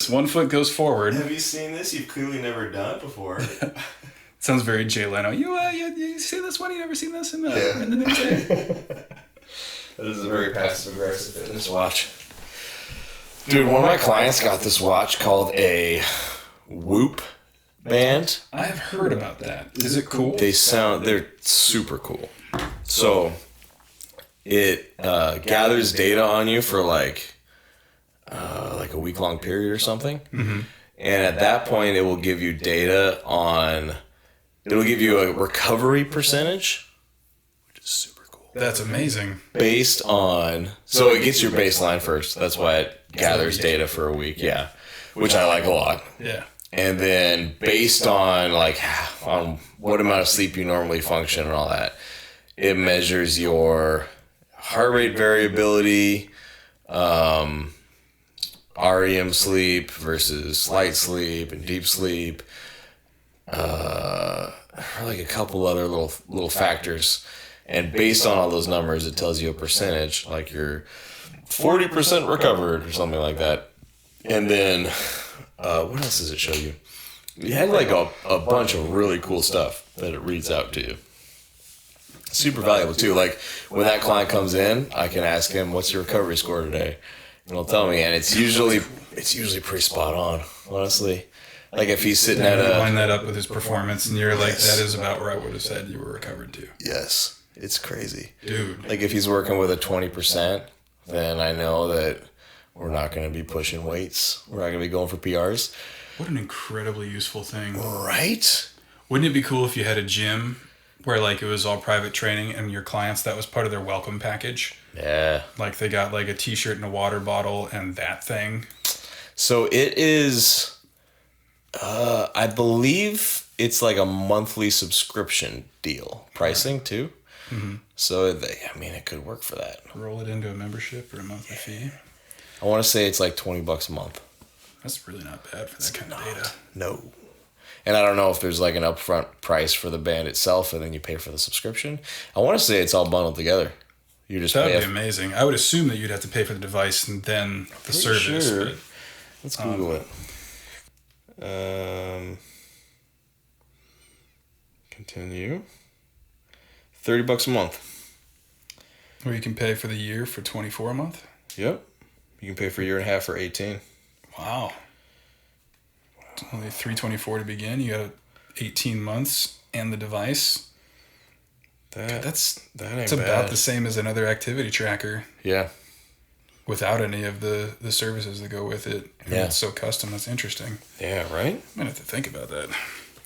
this. One foot goes forward. Have you seen this? You've clearly never done it before. Sounds very Jay Leno. You see this one? You never seen this in the news? That is a very passive-aggressive fitness watch. Dude, one of my clients got this watch called a Whoop band. I've heard about that. Is it cool? They're super cool. So it gathers data on you for like a week-long period or something. Mm-hmm. And at that point, it will give you data on... It'll give you a recovery percentage, which is super cool. That's amazing. Based on... So it gets your baseline first. That's why it gathers data for a week. Yeah. Which I like a lot. Yeah. And then based on on what amount of sleep you normally function and all that, it measures your heart rate variability, REM sleep versus light sleep and deep sleep, like a couple other little factors. And based on all those numbers, it tells you a percentage, like you're 40% recovered or something like that. And then, what else does it show you? It had like a bunch of really cool stuff that it reads out to you. Super valuable too. Like when that client comes in, I can ask him, "What's your recovery score today?" And he'll tell me, and it's usually pretty spot on, honestly. Like if he's sitting at a... Line that up with his performance, and you're like, that is about where I would have said you were recovered to. Yes. It's crazy. Dude. Like if he's working with a 20%, then I know that we're not going to be pushing weights. We're not going to be going for PRs. What an incredibly useful thing. Right? Wouldn't it be cool if you had a gym where like it was all private training and your clients, that was part of their welcome package? Yeah. Like they got like a t-shirt and a water bottle and that thing. So it is... I believe it's like a monthly subscription deal pricing too. Mm-hmm. So it could work for that. Roll it into a membership or a monthly fee. I want to say it's like $20 a month. That's really not bad for that kind of data. No. And I don't know if there's like an upfront price for the band itself and then you pay for the subscription. I want to say it's all bundled together. You just That would be amazing. I would assume that you'd have to pay for the device and then the service. Sure. But, let's Google it. Continue. $30 a month. Or you can pay for the year for $24 a month. Yep. You can pay for a year and a half for $18. Wow. It's only $324 to begin. You got 18 months and the device. That's ain't about bad. the same as another activity tracker. Yeah. Without any of the services that go with it. Yeah. It's so custom. That's interesting. Yeah, right? I'm going to have to think about that.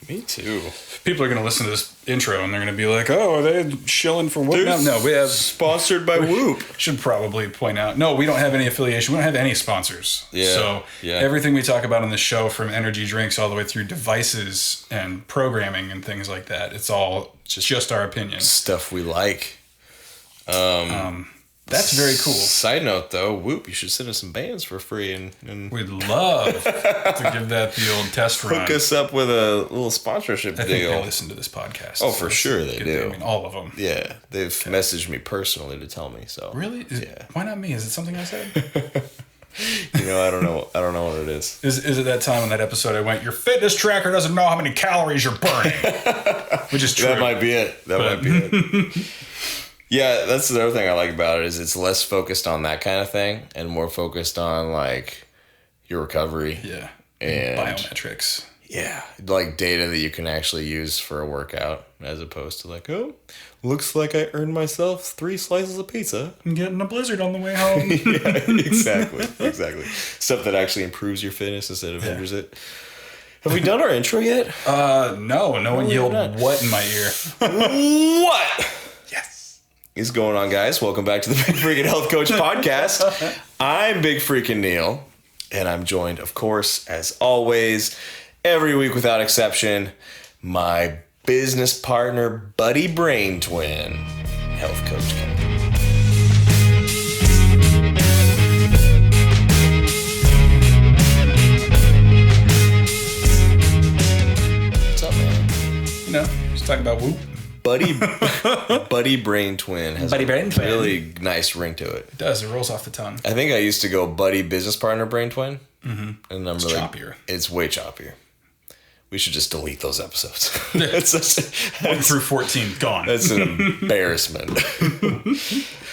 Me too. People are going to listen to this intro and they're going to be like, oh, are they shilling for Whoop? No, we have... Sponsored by Whoop. Should probably point out, no, we don't have any affiliation. We don't have any sponsors. Yeah. So everything we talk about on the show, from energy drinks all the way through devices and programming and things like that, it's all just our opinion. Stuff we like. That's very cool. Side note, though, Whoop, you should send us some bands for free and we'd love to give that the old test run. Hook us up with a little sponsorship I think deal. they listen to this podcast. Oh, for sure they do. I mean, all of them. Yeah, they've messaged me personally to tell me. So really? Why not me? Is it something I said? I don't know. I don't know what it is. Is it that time on that episode I went, your fitness tracker doesn't know how many calories you're burning? Which is true. That might be it. Might be it. Yeah, that's the other thing I like about it is it's less focused on that kind of thing and more focused on like your recovery. Yeah. And biometrics. Yeah, like data that you can actually use for a workout as opposed to like, oh, looks like I earned myself 3 slices of pizza. I'm getting a blizzard on the way home. Yeah, exactly. Stuff that actually improves your fitness instead of hinders it. Have we done our intro yet? No one yelled what in my ear. What? Is going on, guys? Welcome back to the Big Freakin' Health Coach Podcast. I'm Big Freakin' Neil, and I'm joined, of course, as always, every week without exception, my business partner, buddy brain twin, Health Coach Ken. What's up, man? Just talking about Whoop. Buddy Brain Twin has Buddy a Brain Twin. really nice ring to it. It does. It rolls off the tongue. I think I used to go Buddy Business Partner Brain Twin. Mm-hmm. And I'm It's really, choppier. It's way choppier. We should just delete those episodes. 1 through 14, gone. That's an embarrassment.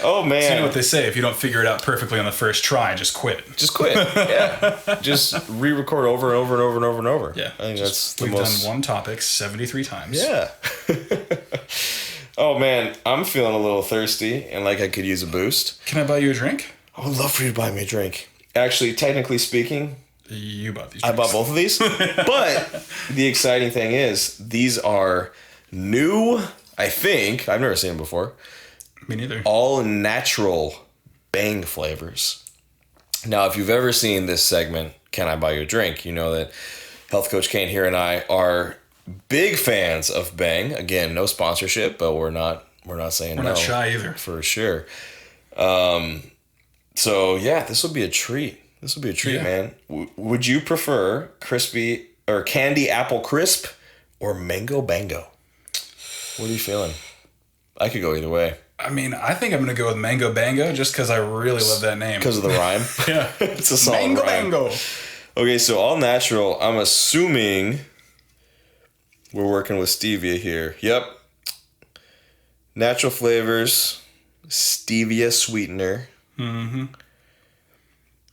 Oh, man. So you know what they say, if you don't figure it out perfectly on the first try, just quit. Just quit. Yeah. Just re-record over and over and over and over and over. Yeah. I think that's the We've most... done one topic 73 times. Yeah. Oh, man. I'm feeling a little thirsty and like I could use a boost. Can I buy you a drink? I would love for you to buy me a drink. Actually, technically speaking... You bought these I drinks. bought both of these. But the exciting thing is, these are new, I think. I've never seen them before. Me neither. All natural Bang flavors. Now, if you've ever seen this segment, Can I Buy You a Drink? You know that Health Coach Kane here and I are big fans of Bang. Again, no sponsorship, but we're not saying no. We're not shy either. For sure. So, yeah, this will be a treat. This will be a treat, Yeah. man. Would you prefer crispy or candy apple crisp or mango bango? What are you feeling? I could go either way. I mean, I think I'm going to go with Mango Bango just because I really love that name. Because of the rhyme? Yeah. It's a solid Mango rhyme. Bango. Okay, so all natural. I'm assuming we're working with stevia here. Yep. Natural flavors, stevia sweetener. Mm-hmm.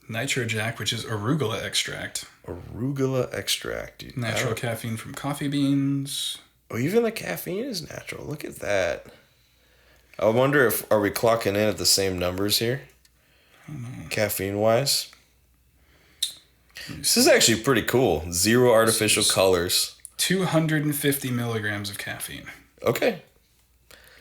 Nitro Jack, which is arugula extract. Arugula extract. Dude. Natural caffeine from coffee beans. Oh, even the caffeine is natural. Look at that. I wonder if are we clocking in at the same numbers here? Caffeine wise. This is actually pretty cool. 0 artificial colors. 250 milligrams of caffeine. Okay.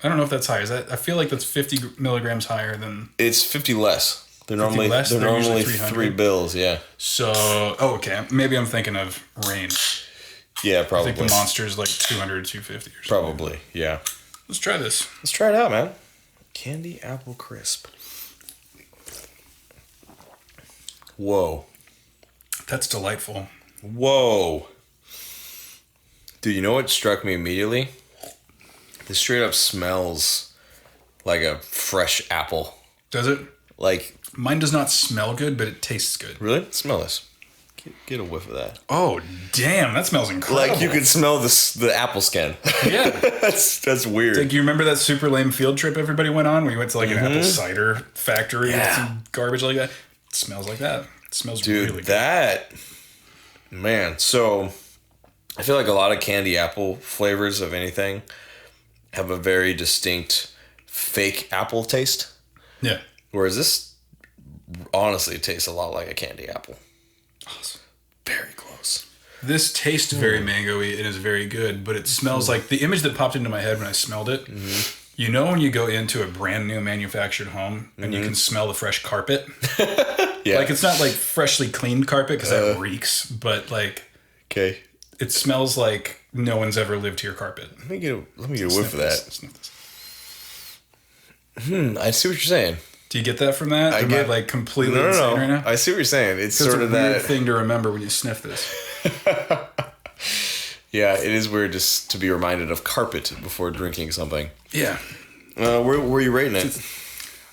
I don't know if that's higher. I feel like that's 50 milligrams higher than... It's 50 less. They're 50 normally less? they're They're normally usually 300. 3 bills, yeah. So, okay. Maybe I'm thinking of Rain. Yeah, I probably. think the Monster's like 200, 250 or something. Probably, yeah. Let's try this. Let's try it out, man. Candy apple crisp. Whoa. That's delightful. Whoa. Dude, you know what struck me immediately? This straight up smells like a fresh apple. Does it? Like, Mine does not smell good, but it tastes good. really? Smell this. Get a whiff of that. Oh, damn. That smells incredible. Like, you can smell the apple skin. Yeah. That's weird. Like, you remember that super lame field trip everybody went on where you went to like an apple cider factory with Yeah. some garbage like that? It smells like that. It smells Dude, really good. that... Man, so... I feel like a lot of candy apple flavors of anything have a very distinct fake apple taste. Yeah. Whereas this honestly tastes a lot like a candy apple. Awesome. Very close. This tastes very mango-y. It is very good, but it smells like the image that popped into my head when I smelled it. Mm-hmm. You know when you go into a brand new manufactured home and you can smell the fresh carpet? Yeah. Like, it's not like freshly cleaned carpet because that reeks, but like Okay. it smells like no one's ever lived to your carpet. Let me get a whiff of that. Sniff this. I see what you're saying. Do you get that from that? Am I like completely insane right now? I see what you're saying. It's It's sort a of weird that. thing to remember when you sniff this. Yeah, it is weird just to be reminded of carpet before drinking something. Yeah. Where are you rating it?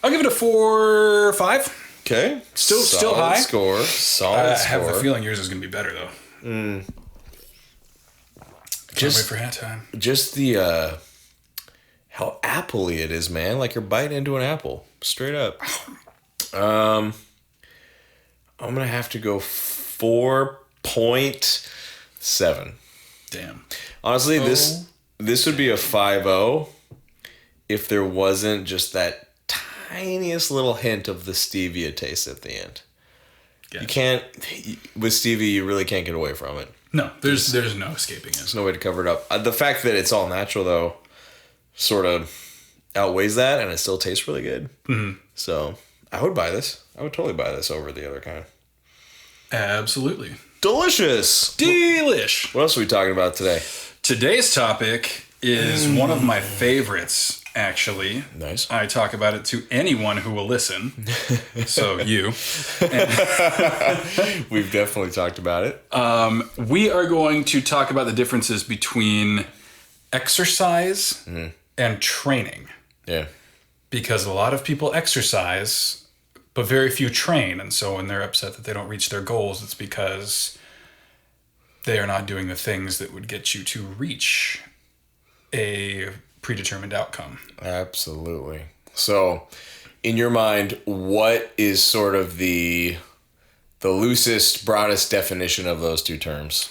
I'll give it a 4 or 5. Okay. Still Solid high. Score. Solid I score. have a feeling yours is going to be better, though. Can't wait for hat time. Just the how apple-y it is, man. Like you're biting into an apple. Straight up. I'm gonna have to go 4.7. Damn. Honestly, this would be a 5.0 if there wasn't just that tiniest little hint of the stevia taste at the end. Gotcha. You can't with stevia. You really can't get away from it. No, there's no escaping it. There's no way to cover it up. The fact that it's all natural, though, sort of outweighs that, and it still tastes really good. Mm-hmm. So I would buy this. I would totally buy this over the other kind. Absolutely. Delicious. Delish. What else are we talking about today? Today's topic is one of my favorites, actually. Nice. I talk about it to anyone who will listen. So you. We've definitely talked about it. We are going to talk about the differences between exercise and training. Yeah. Because a lot of people exercise, but very few train. And so when they're upset that they don't reach their goals, it's because they are not doing the things that would get you to reach a predetermined outcome. Absolutely. So, in your mind, what is sort of the loosest, broadest definition of those two terms?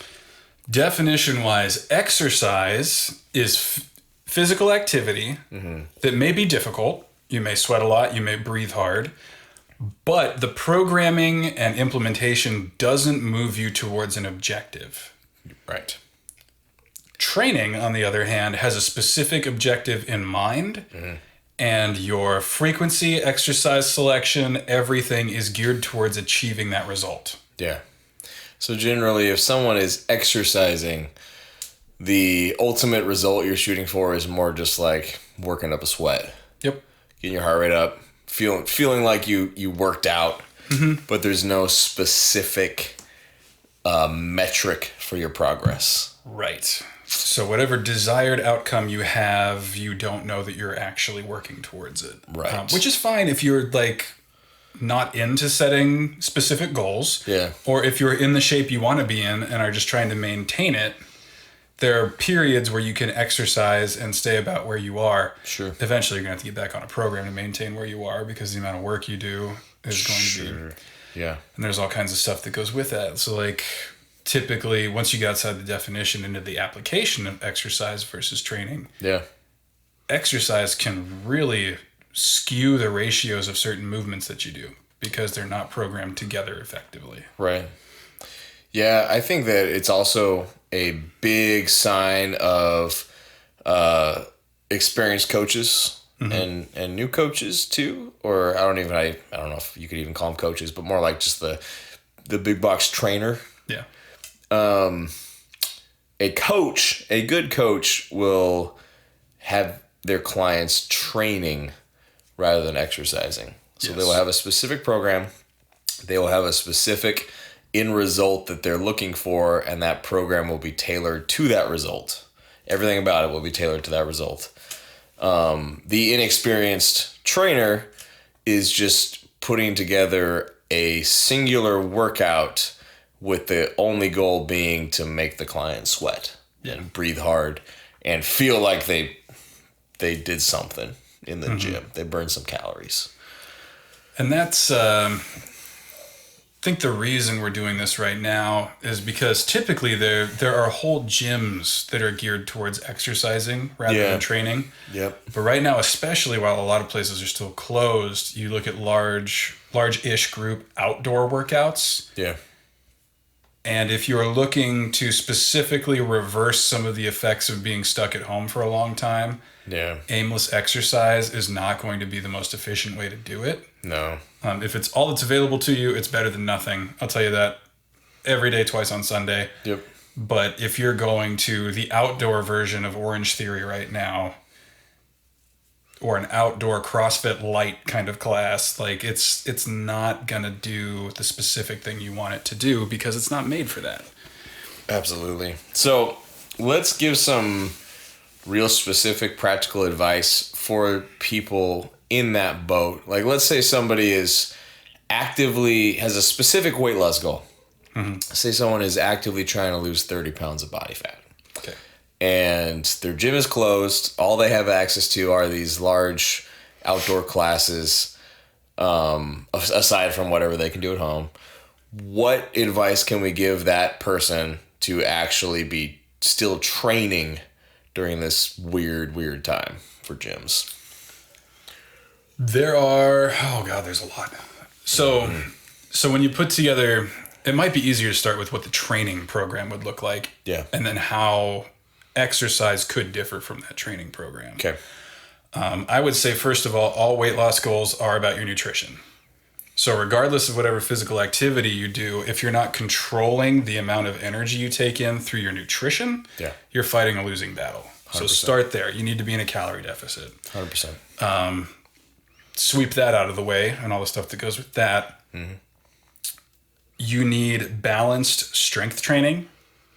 Definition-wise, exercise is physical activity that may be difficult. You may sweat a lot, you may breathe hard, but the programming and implementation doesn't move you towards an objective. Right. Training, on the other hand, has a specific objective in mind, and your frequency, exercise selection, everything is geared towards achieving that result. Yeah. So generally, if someone is exercising, the ultimate result you're shooting for is more just like working up a sweat. Yep. Getting your heart rate up, feeling like you worked out, but there's no specific metric for your progress. Right. So whatever desired outcome you have, you don't know that you're actually working towards it. Right. Which is fine if you're like not into setting specific goals. Yeah. Or if you're in the shape you want to be in and are just trying to maintain it. There are periods where you can exercise and stay about where you are. Sure. Eventually you're going to have to get back on a program to maintain where you are because the amount of work you do is going to be. Yeah. And there's all kinds of stuff that goes with that. So like typically once you get outside the definition into the application of exercise versus training, exercise can really skew the ratios of certain movements that you do because they're not programmed together effectively. Right. Yeah, I think that it's also a big sign of experienced coaches and new coaches too, or I don't know if you could even call them coaches, but more like just the big box trainer. Yeah. A good coach will have their clients training rather than exercising. So they will have a specific program. They will have a specific end result that they're looking for, and that program will be tailored to that result. Everything about it will be tailored to that result. The inexperienced trainer is just putting together a singular workout with the only goal being to make the client sweat and breathe hard and feel like they did something in the gym. They burned some calories. And that's, I think the reason we're doing this right now is because typically there are whole gyms that are geared towards exercising rather than training. Yep. But right now, especially while a lot of places are still closed, you look at large-ish group outdoor workouts. Yeah. And if you're looking to specifically reverse some of the effects of being stuck at home for a long time, aimless exercise is not going to be the most efficient way to do it. No. If it's all that's available to you, it's better than nothing. I'll tell you that every day, twice on Sunday. Yep. But if you're going to the outdoor version of Orange Theory right now, or an outdoor CrossFit light kind of class, like it's not gonna do the specific thing you want it to do because it's not made for that. Absolutely. So let's give some real specific practical advice for people in that boat. Like let's say somebody has a specific weight loss goal. Say someone is actively trying to lose 30 pounds of body fat. Okay. And their gym is closed. All they have access to are these large outdoor classes, aside from whatever they can do at home. What advice can we give that person to actually be still training during this weird time for gyms? There's a lot. So when you put together, it might be easier to start with what the training program would look like. Yeah. And then how exercise could differ from that training program. Okay. I would say, first of all weight loss goals are about your nutrition. So regardless of whatever physical activity you do, if you're not controlling the amount of energy you take in through your nutrition, you're fighting a losing battle. 100%. So start there. You need to be in a calorie deficit. 100%. Sweep that out of the way and all the stuff that goes with that. You need balanced strength training.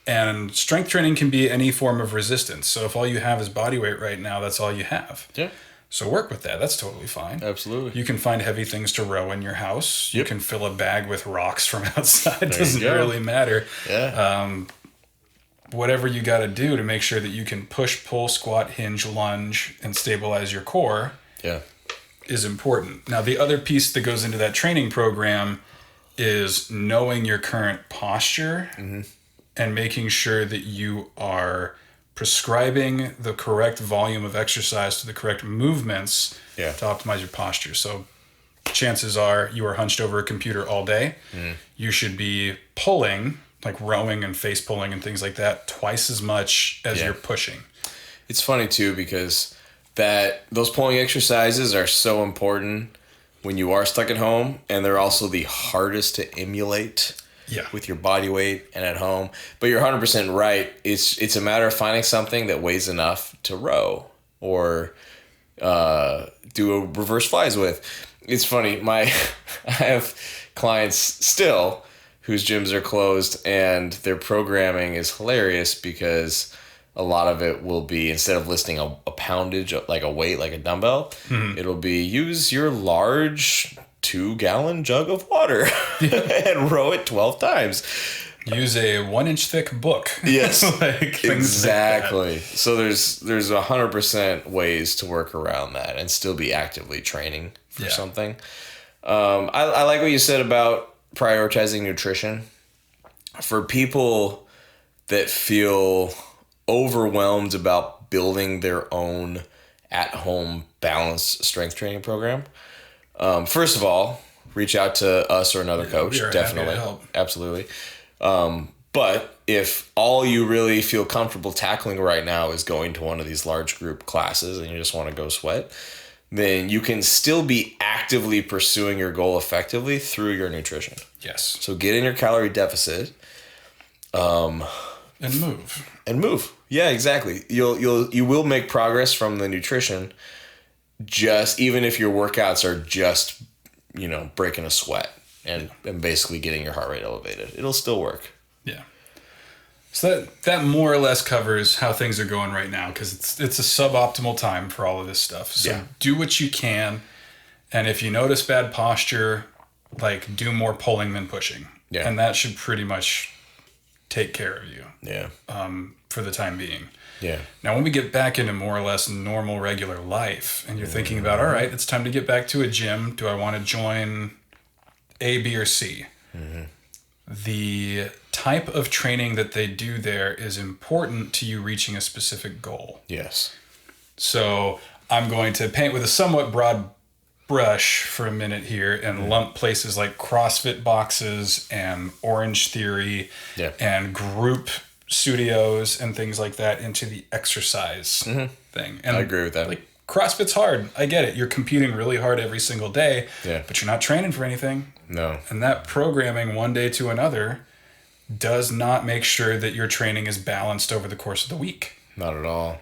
And strength training can be any form of resistance. So if all you have is body weight right now, that's all you have. Yeah. So work with that. That's totally fine. Absolutely. You can find heavy things to row in your house. Yep. You can fill a bag with rocks from outside. It doesn't really matter. Yeah. Whatever you got to do to make sure that you can push, pull, squat, hinge, lunge, and stabilize your core is important. Now, the other piece that goes into that training program is knowing your current posture and making sure that you are prescribing the correct volume of exercise to the correct movements to optimize your posture. So chances are you are hunched over a computer all day. You should be pulling, like rowing and face pulling and things like that, twice as much as you're pushing. It's funny too, because those pulling exercises are so important when you are stuck at home, and they're also the hardest to emulate with your body weight and at home. But you're 100% right. It's a matter of finding something that weighs enough to row or do a reverse flies with. It's funny. I have clients still whose gyms are closed, and their programming is hilarious because a lot of it will be, instead of listing a poundage, like a weight, like a dumbbell, it'll be use your large 2-gallon jug of water and row it 12 times. Use a 1-inch thick book. Yes, like exactly. Like so there's 100% ways to work around that and still be actively training for something. I like what you said about prioritizing nutrition. For people that feel overwhelmed about building their own at-home balanced strength training program, first of all, reach out to us or another coach. Definitely. Absolutely. But if all you really feel comfortable tackling right now is going to one of these large group classes and you just want to go sweat, then you can still be actively pursuing your goal effectively through your nutrition. Yes. So get in your calorie deficit. And move. Yeah, exactly. You will make progress from the nutrition, just even if your workouts are just, breaking a sweat and basically getting your heart rate elevated. It'll still work. Yeah. So that more or less covers how things are going right now, because it's a suboptimal time for all of this stuff. So do what you can, and if you notice bad posture, like do more pulling than pushing. Yeah. And that should pretty much take care of you. Yeah. For the time being. Yeah. Now, when we get back into more or less normal, regular life, and you're thinking about, all right, it's time to get back to a gym. Do I want to join A, B, or C? The type of training that they do there is important to you reaching a specific goal. Yes. So I'm going to paint with a somewhat broad brush for a minute here and lump places like CrossFit boxes and Orange Theory and group studios and things like that into the exercise thing. And I agree with that. Like CrossFit's hard. I get it. You're competing really hard every single day, but you're not training for anything. No. And that programming one day to another does not make sure that your training is balanced over the course of the week. Not at all.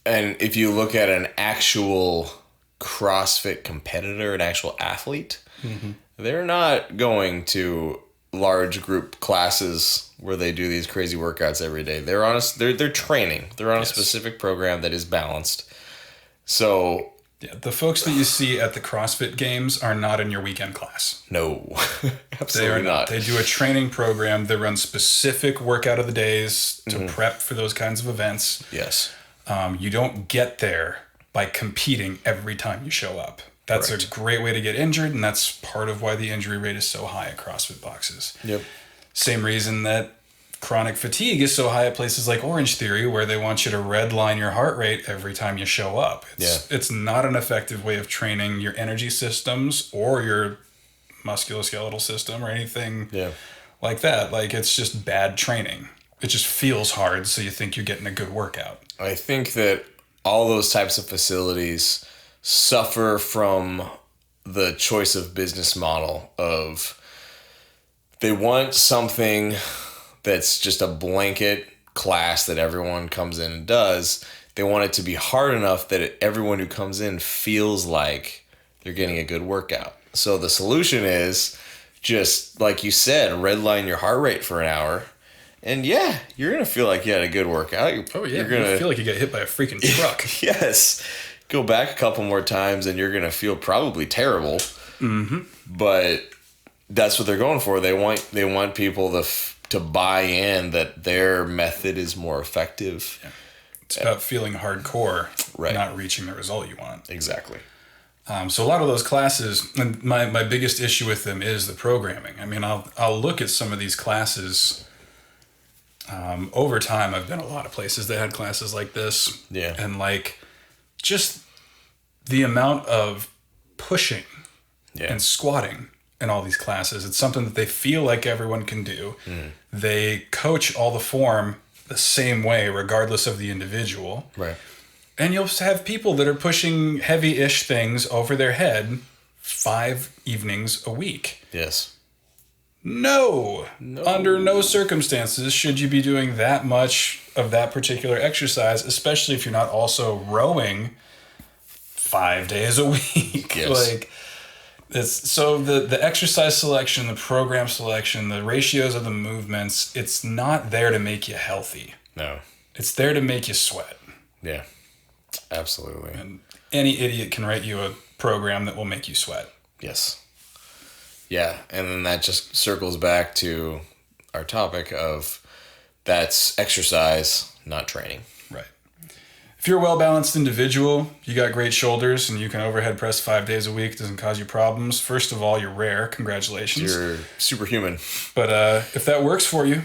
And if you look at an actual CrossFit competitor, an actual athlete, they're not going to large group classes where they do these crazy workouts every day. They're training. They're on a specific program that is balanced. So the folks that you see at the CrossFit Games are not in your weekend class. No, absolutely they are not. They do a training program. They run specific workout of the days to prep for those kinds of events. Yes. You don't get there by competing every time you show up. That's a great way to get injured, and that's part of why the injury rate is so high at CrossFit boxes. Yep. Same reason that chronic fatigue is so high at places like Orange Theory, where they want you to redline your heart rate every time you show up. It's not an effective way of training your energy systems or your musculoskeletal system or anything like that. Like, it's just bad training. It just feels hard, so you think you're getting a good workout. I think that all those types of facilities suffer from the choice of business model of they want something that's just a blanket class that everyone comes in and does. They want it to be hard enough that everyone who comes in feels like they're getting a good workout. So the solution is just, like you said, redline your heart rate for an hour And yeah, you're going to feel like you had a good workout. You're gonna feel like you got hit by a freaking truck. Yes. Go back a couple more times and you're going to feel probably terrible. Mm-hmm. But that's what they're going for. They want people to buy in that their method is more effective. Yeah. It's about feeling hardcore, right, not reaching the result you want. Exactly. So a lot of those classes, and my biggest issue with them is the programming. I mean, I'll look at some of these classes. Over time, I've been a lot of places that had classes like this. Yeah. And like, just the amount of pushing and squatting in all these classes. It's something that they feel like everyone can do. Mm. They coach all the form the same way, regardless of the individual. Right. And you'll have people that are pushing heavy-ish things over their head 5 evenings a week. Yes. No. Under no circumstances should you be doing that much of that particular exercise, especially if you're not also rowing 5 days a week. Yes. Like, so the exercise selection, the program selection, the ratios of the movements, it's not there to make you healthy. No. It's there to make you sweat. Yeah. Absolutely. And any idiot can write you a program that will make you sweat. Yes. Yeah, and then that just circles back to our topic of that's exercise, not training. Right. If you're a well-balanced individual, you got great shoulders, and you can overhead press 5 days a week, doesn't cause you problems. First of all, you're rare. Congratulations. You're superhuman. But if that works for you,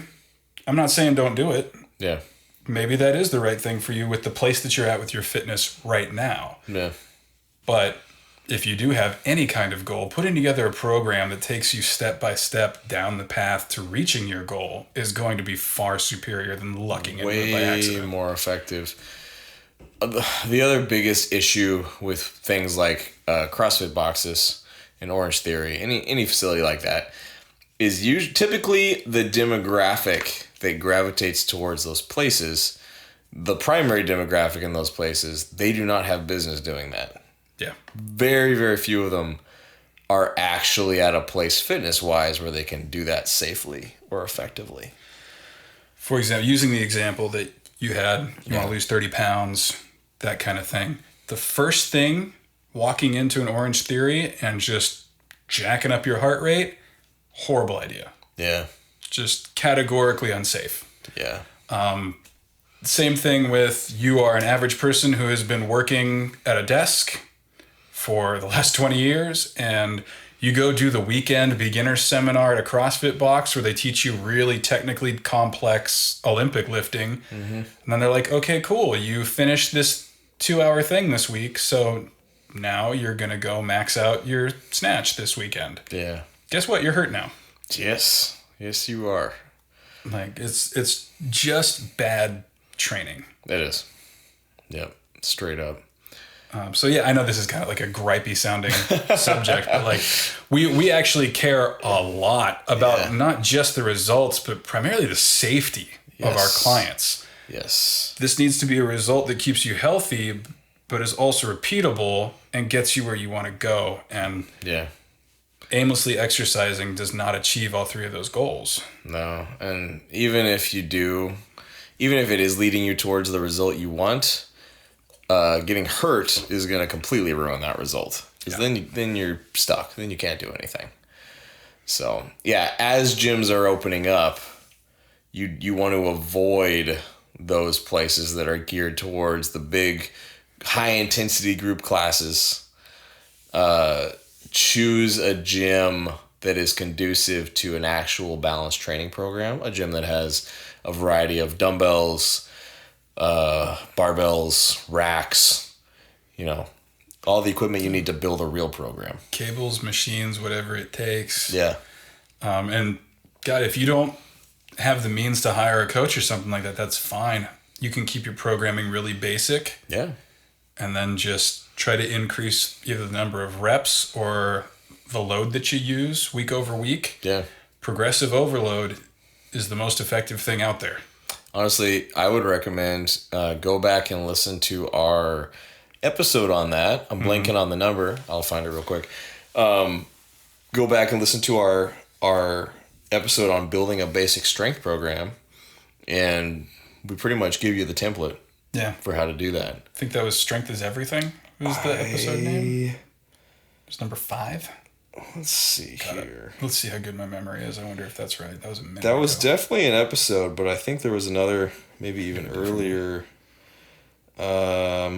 I'm not saying don't do it. Yeah. Maybe that is the right thing for you with the place that you're at with your fitness right now. Yeah. But if you do have any kind of goal, putting together a program that takes you step by step down the path to reaching your goal is going to be far superior than lucking into it by accident. Way more effective. The other biggest issue with things like CrossFit boxes and Orange Theory, any facility like that, is typically the demographic that gravitates towards those places. The primary demographic in those places, they do not have business doing that. Yeah. Very, very few of them are actually at a place fitness-wise where they can do that safely or effectively. For example, using the example that you had, you want to lose 30 pounds, that kind of thing. The first thing, walking into an Orange Theory and just jacking up your heart rate, horrible idea. Yeah. Just categorically unsafe. Yeah. Same thing with you are an average person who has been working at a desk for the last 20 years and you go do the weekend beginner seminar at a CrossFit box where they teach you really technically complex Olympic lifting. Mm-hmm. And then they're like, okay, cool. You finished this 2-hour thing this week. So now you're going to go max out your snatch this weekend. Yeah. Guess what? You're hurt now. Yes. Yes, you are. Like it's just bad training. It is. Yep. Straight up. So yeah, I know this is kind of like a gripey sounding subject, but like we actually care a lot about not just the results, but primarily the safety of our clients. Yes. This needs to be a result that keeps you healthy, but is also repeatable and gets you where you want to go. And aimlessly exercising does not achieve all three of those goals. No. And even if it is leading you towards the result you want, getting hurt is going to completely ruin that result. Because then you're stuck. Then you can't do anything. So, as gyms are opening up, you want to avoid those places that are geared towards the big, high-intensity group classes. Choose a gym that is conducive to an actual balanced training program. A gym that has a variety of dumbbells, barbells, racks, all the equipment you need to build a real program. Cables, machines, whatever it takes. Yeah. And God, if you don't have the means to hire a coach or something like that, that's fine. You can keep your programming really basic. Yeah. And then just try to increase either the number of reps or the load that you use week over week. Yeah. Progressive overload is the most effective thing out there. Honestly, I would recommend go back and listen to our episode on that. I'm blanking on the number. I'll find it real quick. Go back and listen to our episode on building a basic strength program. and we pretty much give you the template. Yeah. For how to do that. I think that was Strength is Everything. Was the episode name? It was number 5. Let's see here. Let's see how good my memory is. I wonder if that's right. That was a minute That was ago. definitely an episode, but I think there was another, maybe even earlier. I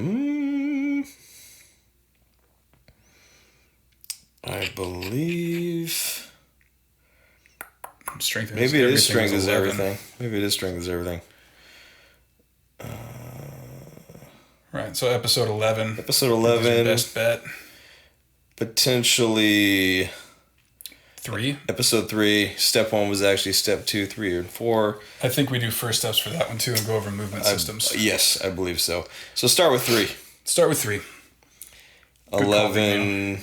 believe. Strength maybe it is Strength is Everything. Maybe it is Strength is Everything. Right. So episode 11. Episode 11. Best bet. Potentially 3. Episode 3. Step 1 was actually step 2, 3, and 4. I think we do first steps for that one too and go over movement systems. Yes, I believe so. So start with 3. Start with 3. 11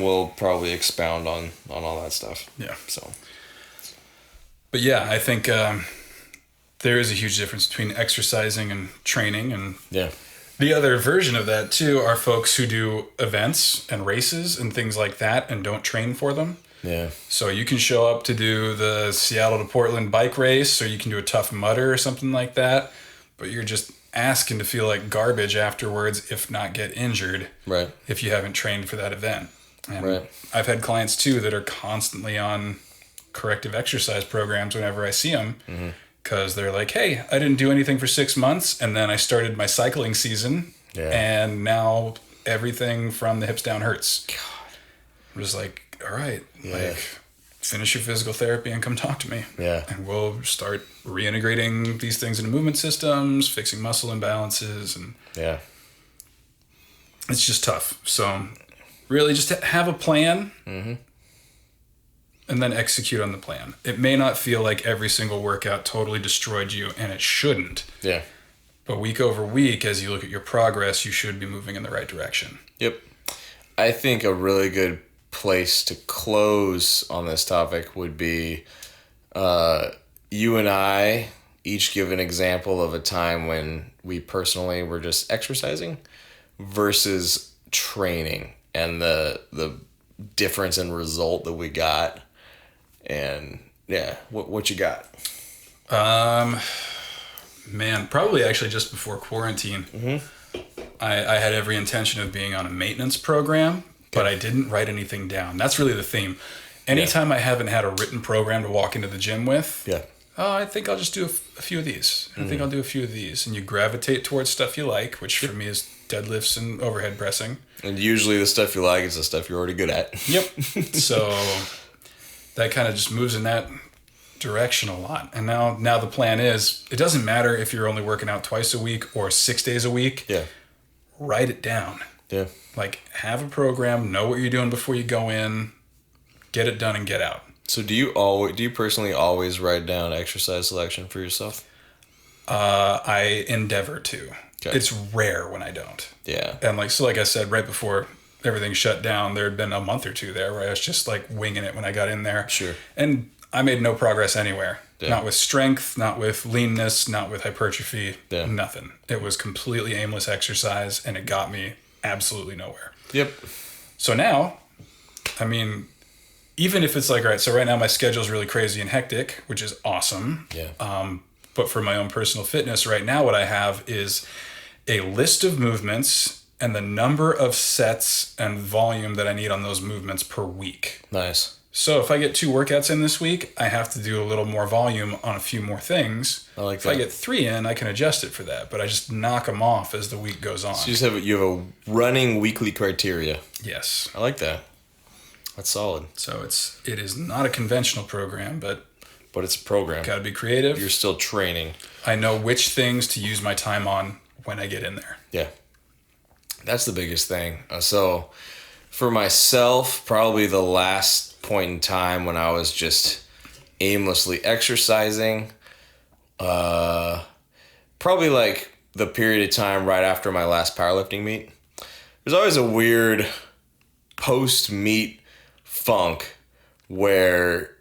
will probably expound on all that stuff. Yeah. So. But yeah, I think there is a huge difference between exercising and training, and yeah. The other version of that too are folks who do events and races and things like that and don't train for them. Yeah. So you can show up to do the Seattle to Portland bike race, or you can do a Tough Mudder or something like that, but you're just asking to feel like garbage afterwards, if not get injured. Right. If you haven't trained for that event. And right. I've had clients too that are constantly on corrective exercise programs whenever I see them. Mm-hmm. Because they're like, hey, I didn't do anything for 6 months, and then I started my cycling season, and now everything from the hips down hurts. God. I'm just like, all right, like, finish your physical therapy and come talk to me. Yeah. And we'll start reintegrating these things into movement systems, fixing muscle imbalances, and it's just tough. So really just have a plan. Mm-hmm. And then execute on the plan. It may not feel like every single workout totally destroyed you, and it shouldn't. Yeah. But week over week, as you look at your progress, you should be moving in the right direction. Yep. I think a really good place to close on this topic would be you and I each give an example of a time when we personally were just exercising versus training, and the difference in result that we got. And what you got? Man, probably actually just before quarantine. Mm-hmm. I had every intention of being on a maintenance program, but I didn't write anything down. That's really the theme. Anytime I haven't had a written program to walk into the gym with, I think I'll just do a few of these. I think I'll do a few of these. And you gravitate towards stuff you like, which for me is deadlifts and overhead pressing. And usually the stuff you like is the stuff you're already good at. Yep. So that kind of just moves in that direction a lot. And now the plan is, it doesn't matter if you're only working out twice a week or 6 days a week. Yeah. Write it down. Yeah. Like, have a program, know what you're doing before you go in, get it done and get out. So do you personally always write down exercise selection for yourself? I endeavor to. Okay. It's rare when I don't. Yeah. And like I said, right before everything shut down, there had been a month or two there where I was just like winging it when I got in there. Sure. And I made no progress anywhere. Yeah. Not with strength, not with leanness, not with hypertrophy, nothing. It was completely aimless exercise, and it got me absolutely nowhere. Yep. So now, I mean, even if it's like, all right, so right now my schedule is really crazy and hectic, which is awesome. Yeah. But for my own personal fitness right now, what I have is a list of movements and the number of sets and volume that I need on those movements per week. Nice. So if I get 2 workouts in this week, I have to do a little more volume on a few more things. I like if that. I get 3 in, I can adjust it for that, but I just knock them off as the week goes on. So you have a running weekly criteria. Yes. I like that. That's solid. So it is not a conventional program, but it's a program. Got to be creative. You're still training. I know which things to use my time on when I get in there. Yeah. That's the biggest thing. So for myself, probably the last point in time when I was just aimlessly exercising, probably like the period of time right after my last powerlifting meet. There's always a weird post-meet funk where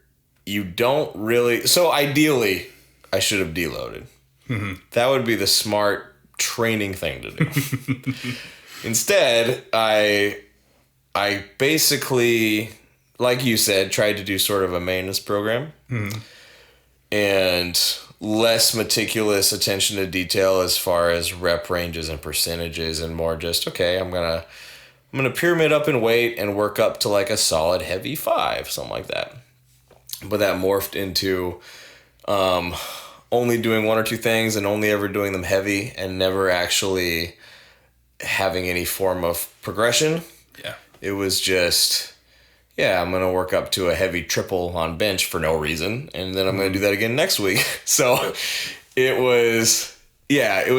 you don't really... So ideally, I should have deloaded. Mm-hmm. That would be the smart training thing to do. Instead, I basically, like you said, tried to do sort of a maintenance program. Mm-hmm. And less meticulous attention to detail as far as rep ranges and percentages, and more just, okay, I'm gonna pyramid up in weight and work up to like a solid heavy 5, something like that. But that morphed into only doing 1 or 2 things and only ever doing them heavy and never actually having any form of progression. Yeah. It was just, I'm going to work up to a heavy triple on bench for no reason. And then I'm going to do that again next week. So it was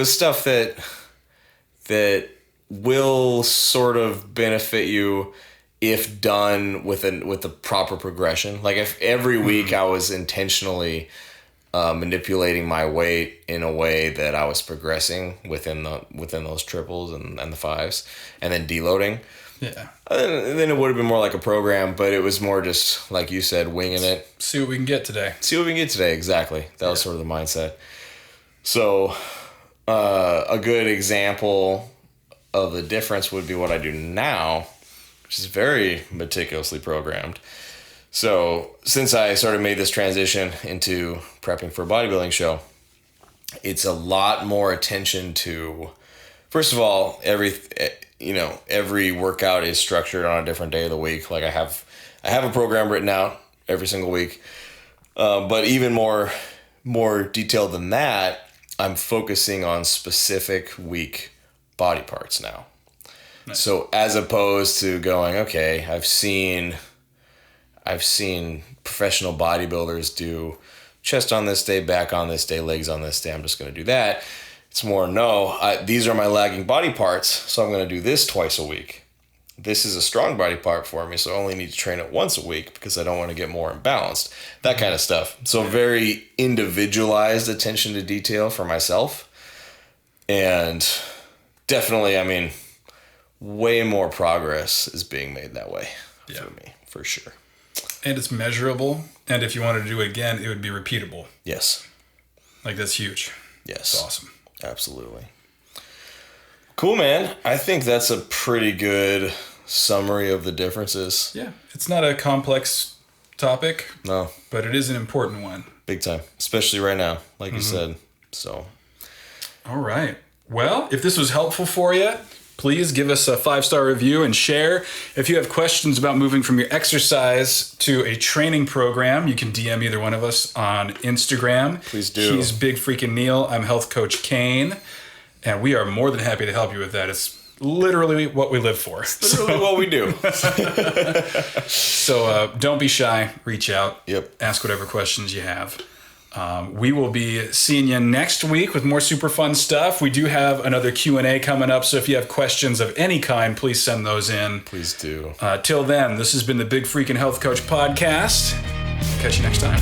stuff that will sort of benefit you if done with the proper progression. Like if every week I was intentionally manipulating my weight in a way that I was progressing within those triples and the 5s, and then deloading. Yeah. Then it would have been more like a program, but it was more just, like you said, winging it. See what we can get today. Exactly. That was sort of the mindset. So a good example of the difference would be what I do now, which is very meticulously programmed. So since I sort of made this transition into prepping for a bodybuilding show, it's a lot more attention to, first of all, every workout is structured on a different day of the week. Like I have a program written out every single week. But even more detailed than that, I'm focusing on specific week body parts now. Nice. So as opposed to going, okay, I've seen professional bodybuilders do chest on this day, back on this day, legs on this day, I'm just going to do that. It's more, these are my lagging body parts, so I'm going to do this twice a week. This is a strong body part for me, so I only need to train it once a week because I don't want to get more imbalanced. That kind of stuff. So very individualized attention to detail for myself. And definitely, way more progress is being made that way for me, for sure. And it's measurable. And if you wanted to do it again, it would be repeatable. Yes. Like, that's huge. Yes. That's awesome. Absolutely. Cool, man. I think that's a pretty good summary of the differences. Yeah. It's not a complex topic. No. But it is an important one. Big time. Especially right now, like you said. So. All right. Well, if this was helpful for you, please give us a 5-star review and share. If you have questions about moving from your exercise to a training program, you can DM either one of us on Instagram. Please do. He's Big Freakin Neil. I'm Health Coach Kane. And we are more than happy to help you with that. It's literally what we live for. Literally what we do. So don't be shy. Reach out. Yep. Ask whatever questions you have. We will be seeing you next week with more super fun stuff. We do have another Q&A coming up, so if you have questions of any kind, please send those in. Please do. Till then, this has been the Big Freakin Health Coach Podcast. Catch you next time.